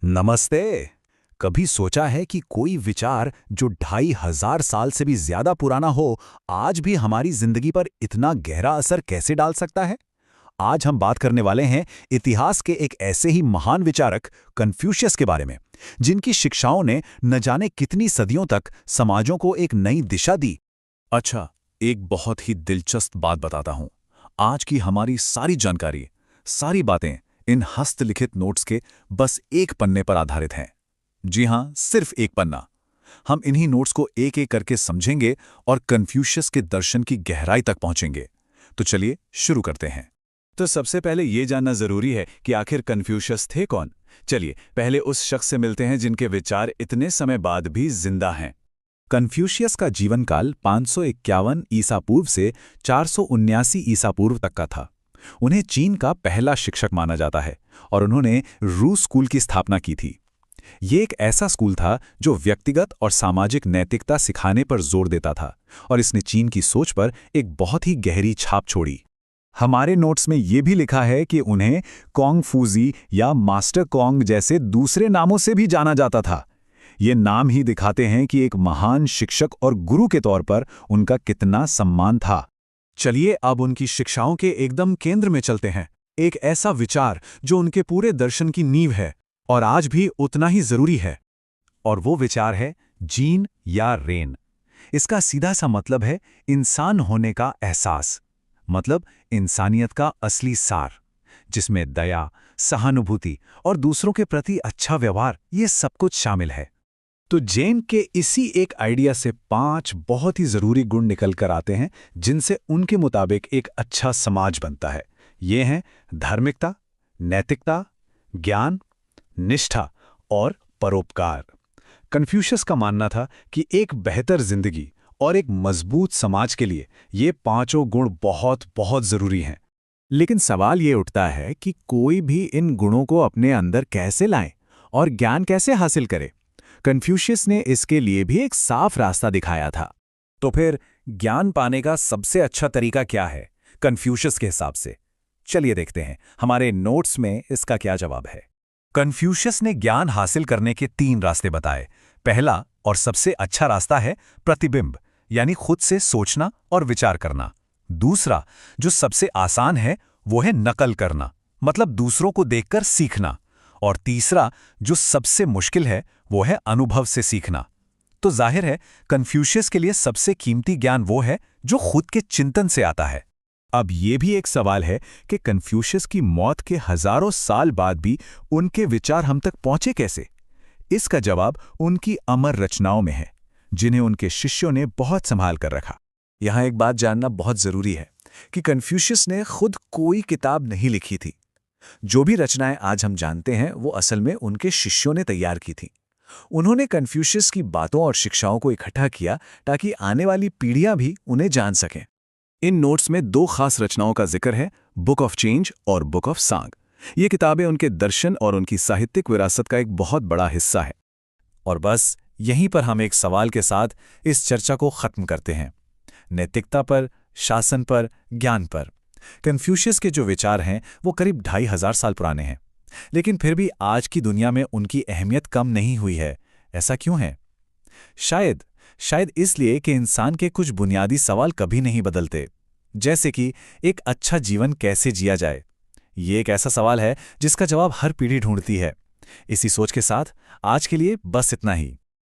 नमस्ते। कभी सोचा है कि कोई विचार जो 2500 साल से भी ज्यादा पुराना हो, आज भी हमारी जिंदगी पर इतना गहरा असर कैसे डाल सकता है? आज हम बात करने वाले हैं इतिहास के एक ऐसे ही महान विचारक कन्फ्यूशियस के बारे में, जिनकी शिक्षाओं ने न जाने कितनी सदियों तक समाजों को एक नई दिशा दी। अच्छा, एक बहुत ही दिलचस्प बात बताता हूं। आज की हमारी सारी जानकारी, सारी बातें इन हस्तलिखित नोट्स के बस एक पन्ने पर आधारित हैं। जी हां, सिर्फ एक पन्ना। हम इन्हीं नोट्स को एक एक करके समझेंगे और कन्फ्यूशियस के दर्शन की गहराई तक पहुंचेंगे। तो चलिए शुरू करते हैं। तो सबसे पहले ये जानना जरूरी है कि आखिर कन्फ्यूशियस थे कौन। चलिए पहले उस शख्स से मिलते हैं जिनके विचार इतने समय बाद भी जिंदा हैं। कन्फ्यूशियस का जीवन काल 551 ईसा पूर्व से 479 ईसा पूर्व तक का था। उन्हें चीन का पहला शिक्षक माना जाता है और उन्होंने रूस स्कूल की स्थापना की थी। ये एक ऐसा स्कूल था जो व्यक्तिगत और सामाजिक नैतिकता सिखाने पर जोर देता था और इसने चीन की सोच पर एक बहुत ही गहरी छाप छोड़ी। हमारे नोट्स में ये भी लिखा है कि उन्हें कॉन्ग फूजी या मास्टर कॉन्ग जैसे दूसरे नामों से भी जाना जाता था। ये नाम ही दिखाते हैं कि एक महान शिक्षक और गुरु के तौर पर उनका कितना सम्मान था। चलिए अब उनकी शिक्षाओं के एकदम केंद्र में चलते हैं। एक ऐसा विचार जो उनके पूरे दर्शन की नींव है और आज भी उतना ही जरूरी है। और वो विचार है जीन या रेन। इसका सीधा सा मतलब है इंसान होने का एहसास, मतलब इंसानियत का असली सार, जिसमें दया, सहानुभूति और दूसरों के प्रति अच्छा व्यवहार ये सब कुछ शामिल है। तो जेन के इसी एक आइडिया से 5 बहुत ही जरूरी गुण निकल कर आते हैं जिनसे उनके मुताबिक एक अच्छा समाज बनता है। ये हैं धार्मिकता, नैतिकता, ज्ञान, निष्ठा और परोपकार। कन्फ्यूशियस का मानना था कि एक बेहतर जिंदगी और एक मजबूत समाज के लिए ये 5 गुण बहुत बहुत जरूरी हैं। लेकिन सवाल ये उठता है कि कोई भी इन गुणों को अपने अंदर कैसे लाए और ज्ञान कैसे हासिल करे। कन्फ्यूशियस ने इसके लिए भी एक साफ रास्ता दिखाया था। तो फिर ज्ञान पाने का सबसे अच्छा तरीका क्या है कन्फ्यूशियस के हिसाब से? चलिए देखते हैं हमारे नोट्स में इसका क्या जवाब है। कन्फ्यूशियस ने ज्ञान हासिल करने के 3 रास्ते बताए। पहला और सबसे अच्छा रास्ता है प्रतिबिंब, यानी खुद से सोचना और विचार करना। दूसरा, जो सबसे आसान है, वो है नकल करना, मतलब दूसरों को देखकर सीखना। और तीसरा, जो सबसे मुश्किल है, वो है अनुभव से सीखना। तो जाहिर है कन्फ्यूशियस के लिए सबसे कीमती ज्ञान वो है जो खुद के चिंतन से आता है। अब ये भी एक सवाल है कि कन्फ्यूशियस की मौत के हजारों साल बाद भी उनके विचार हम तक पहुंचे कैसे? इसका जवाब उनकी अमर रचनाओं में है, जिन्हें उनके शिष्यों ने बहुत संभाल कर रखा। यहां एक बात जानना बहुत जरूरी है कि कन्फ्यूशियस ने खुद कोई किताब नहीं लिखी थी। जो भी रचनाएं आज हम जानते हैं वो असल में उनके शिष्यों ने तैयार की थी। उन्होंने कन्फ्यूशियस की बातों और शिक्षाओं को इकट्ठा किया ताकि आने वाली पीढ़ियां भी उन्हें जान सकें। इन नोट्स में 2 खास रचनाओं का जिक्र है, बुक ऑफ चेंज और बुक ऑफ सांग। ये किताबें उनके दर्शन और उनकी साहित्यिक विरासत का एक बहुत बड़ा हिस्सा है। और बस यहीं पर हम एक सवाल के साथ इस चर्चा को खत्म करते हैं। नैतिकता पर, शासन पर, ज्ञान पर कन्फ्यूशियस के जो विचार हैं वो करीब 2500 साल पुराने हैं, लेकिन फिर भी आज की दुनिया में उनकी अहमियत कम नहीं हुई है। ऐसा क्यों है? शायद इसलिए कि इंसान के कुछ बुनियादी सवाल कभी नहीं बदलते, जैसे कि एक अच्छा जीवन कैसे जिया जाए। ये एक ऐसा सवाल है जिसका जवाब हर पीढ़ी ढूंढती है। इसी सोच के साथ आज के लिए बस इतना ही।